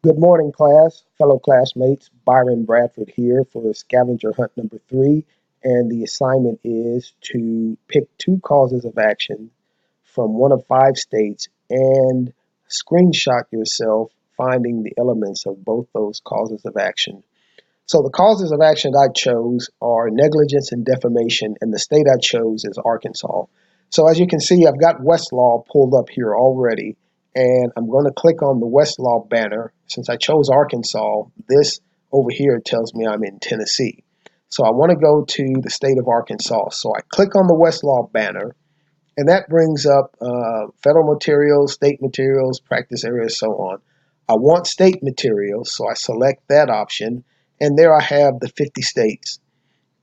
Good morning, class, fellow classmates. Byron Bradford here for scavenger hunt number 3. And the assignment is to pick two causes of action from one of 5 states and screenshot yourself finding the elements of both those causes of action. So the causes of action I chose are negligence and defamation, and the state I chose is Arkansas. So as you can see, I've got Westlaw pulled up here already, and I'm going to click on the Westlaw banner. Since I chose Arkansas, this over here tells me I'm in Tennessee. So I want to go to the state of Arkansas. So I click on the Westlaw banner, and that brings up federal materials, state materials, practice areas, so on. I want state materials, so I select that option, and there I have the 50 states.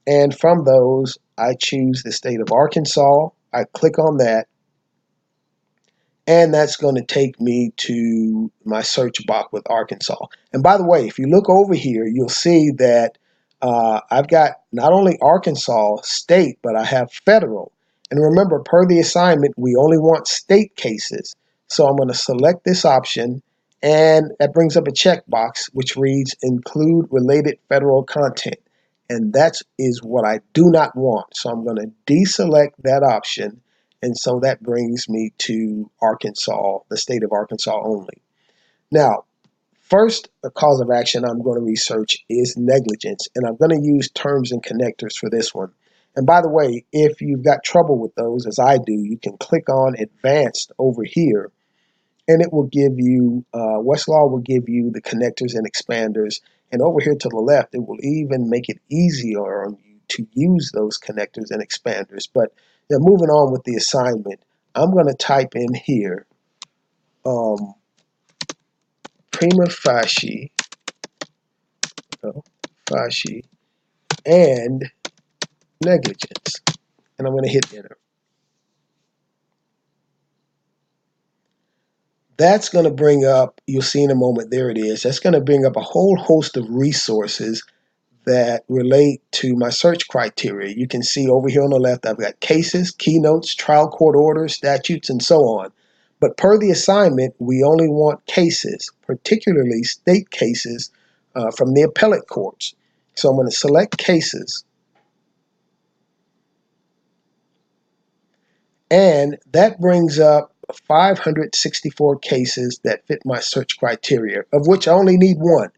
And from those, I choose the state of Arkansas. I click on that, and that's going to take me to my search box with Arkansas. And by the way, if you look over here, you'll see that I've got not only Arkansas state, but I have federal. And remember, per the assignment, we only want state cases. So I'm going to select this option, and that brings up a checkbox which reads include related federal content. And that is what I do not want. So I'm going to deselect that option, and so that brings me to Arkansas, the state of Arkansas only. Now, first cause of action I'm going to research is negligence, and I'm going to use terms and connectors for this one. And by the way, if you've got trouble with those, as I do, you can click on Advanced over here, and it will give you, Westlaw will give you the connectors and expanders, and over here to the left, it will even make it easier on you to use those connectors and expanders. But moving on with the assignment, I'm going to type in here um, prima facie, facie and negligence, and I'm going to hit enter. That's going to bring up, you'll see in a moment, there it is. That's going to bring up a whole host of resources that relate to my search criteria. You can see over here on the left, I've got cases, keynotes, trial court orders, statutes, and so on. But per the assignment, we only want cases, particularly state cases from the appellate courts. So I'm going to select cases, and that brings up 564 cases that fit my search criteria, of which I only need one.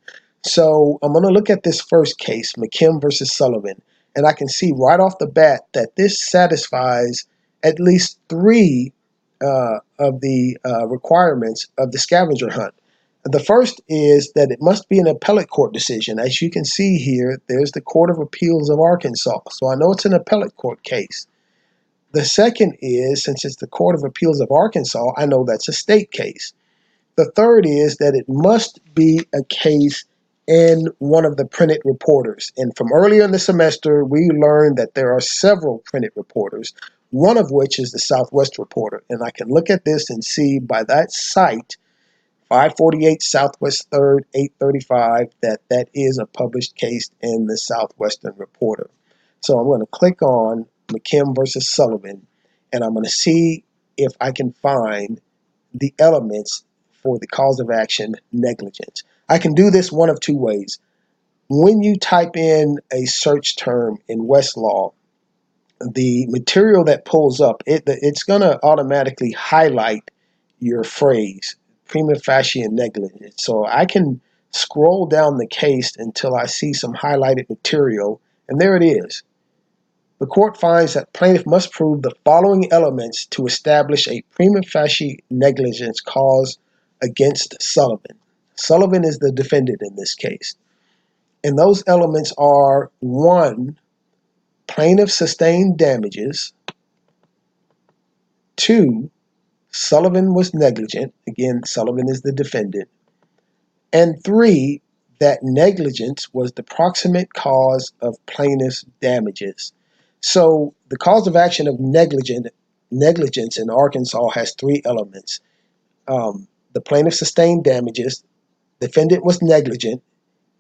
So I'm going to look at this first case, McKim versus Sullivan, and I can see right off the bat that this satisfies at least three of the requirements of the scavenger hunt. The first is that it must be an appellate court decision. As you can see here, there's the Court of Appeals of Arkansas, so I know it's an appellate court case. The second is, since it's the Court of Appeals of Arkansas, I know that's a state case. The third is that it must be a case in one of the printed reporters. And from earlier in the semester, we learned that there are several printed reporters, one of which is the Southwest Reporter. And I can look at this and see by that site, 548 Southwest 3rd, 835, that that is a published case in the Southwestern Reporter. So I'm going to click on McKim versus Sullivan, and I'm going to see if I can find the elements for the cause of action negligence. I can do this one of two ways. When you type in a search term in Westlaw, the material that pulls up, it's going to automatically highlight your phrase, prima facie and negligence. So I can scroll down the case until I see some highlighted material, and there it is. The court finds that plaintiff must prove the following elements to establish a prima facie negligence cause against Sullivan. Sullivan is the defendant in this case. And those elements are: 1, plaintiff sustained damages; 2, Sullivan was negligent. Again, Sullivan is the defendant. And 3, that negligence was the proximate cause of plaintiff's damages. So the cause of action of negligence in Arkansas has 3 elements. The plaintiff sustained damages, defendant was negligent,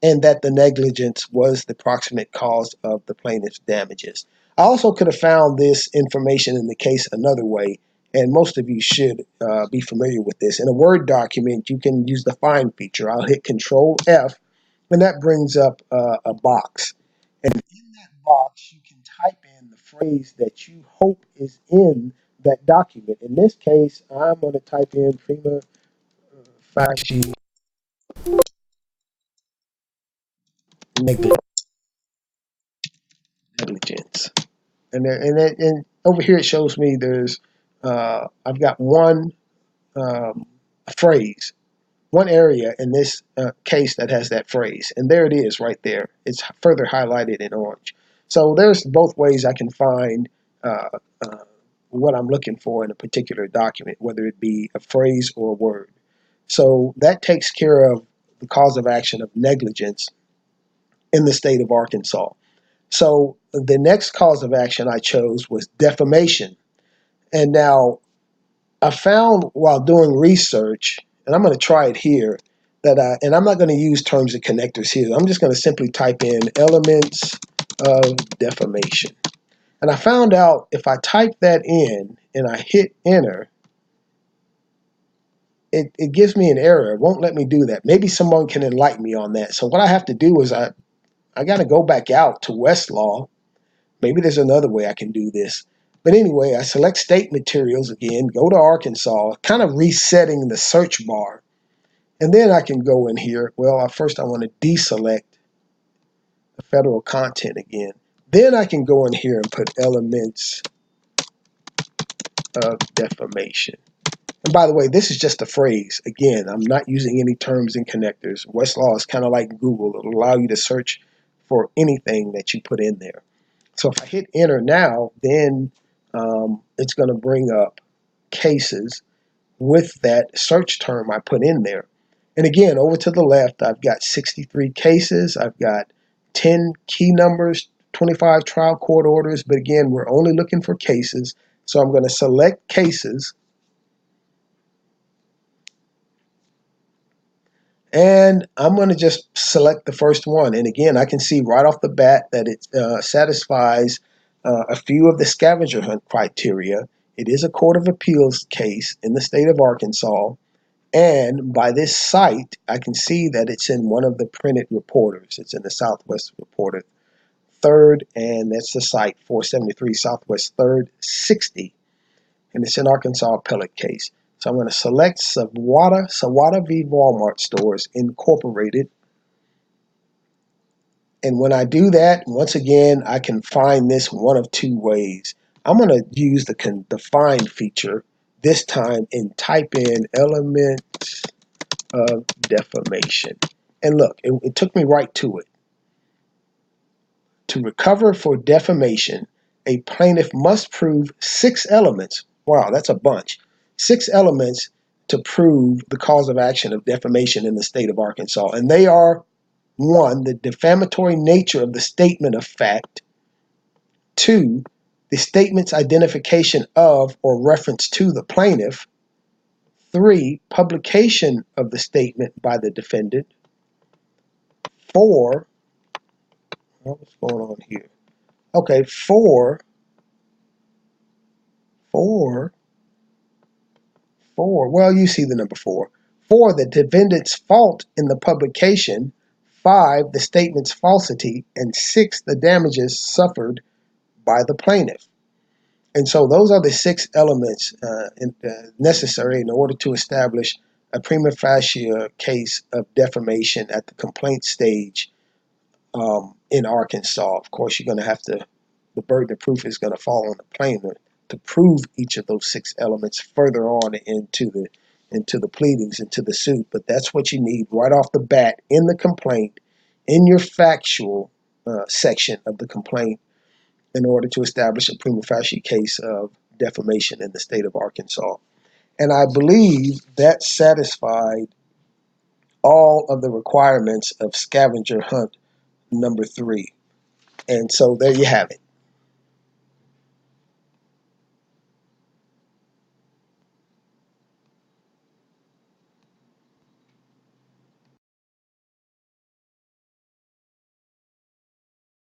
and that the negligence was the proximate cause of the plaintiff's damages. I also could have found this information in the case another way, And most of you should be familiar with this. In a Word document, you can use the find feature. I'll hit Control F, and that brings up a box. And in that box, you can type in the phrase that you hope is in that document. In this case, I'm going to type in prima facie negligence. And over here it shows me there's I've got one phrase, one area in this case that has that phrase, and there it is right there. It's further highlighted in orange. So there's both ways I can find uh, uh, what I'm looking for in a particular document, whether it be a phrase or a word. So that takes care of the cause of action of negligence in the state of Arkansas. So the next cause of action I chose was defamation. And now I found while doing research, and I'm going to try it here, and I'm not going to use terms and connectors here. I'm just going to simply type in elements of defamation. And I found out if I type that in and I hit enter, it gives me an error. It won't let me do that. Maybe someone can enlighten me on that. So what I have to do is I got to go back out to Westlaw. Maybe there's another way I can do this. But anyway, I select state materials again, go to Arkansas, kind of resetting the search bar. And then I can go in here. Well, first I want to deselect the federal content again. Then I can go in here and put elements of defamation. And by the way, this is just a phrase. Again, I'm not using any terms and connectors. Westlaw is kind of like Google. It'll allow you to search for anything that you put in there. So if I hit enter now, then it's going to bring up cases with that search term I put in there. And again, over to the left, I've got 63 cases. I've got 10 key numbers, 25 trial court orders. But again, we're only looking for cases. So I'm going to select cases. And I'm going to just select the first one. And again, I can see right off the bat that it satisfies a few of the scavenger hunt criteria. It is a Court of Appeals case in the state of Arkansas. And by this site, I can see that it's in one of the printed reporters. It's in the Southwest Reporter 3rd, and that's the site 473 Southwest 3rd, 60. And it's an Arkansas appellate case. So I'm going to select Sawada v. Walmart Stores Incorporated. And when I do that, once again, I can find this one of two ways. I'm going to use the find feature this time and type in elements of defamation. And look, it took me right to it. To recover for defamation, a plaintiff must prove 6 elements. Wow, that's a bunch. 6 elements to prove the cause of action of defamation in the state of Arkansas. And they are: 1, the defamatory nature of the statement of fact; 2, the statement's identification of or reference to the plaintiff; 3, publication of the statement by the defendant; 4, what's going on here? Okay, 4, well, you see the number 4. 4, the defendant's fault in the publication; 5, the statement's falsity; and 6, the damages suffered by the plaintiff. And so those are the 6 elements necessary in order to establish a prima facie case of defamation at the complaint stage in Arkansas. Of course, you're going to have the burden of proof is going to fall on the plaintiff to prove each of those 6 elements further on into the pleadings, into the suit. But that's what you need right off the bat in the complaint, in your factual section of the complaint, in order to establish a prima facie case of defamation in the state of Arkansas. And I believe that satisfied all of the requirements of scavenger hunt number 3. And so there you have it.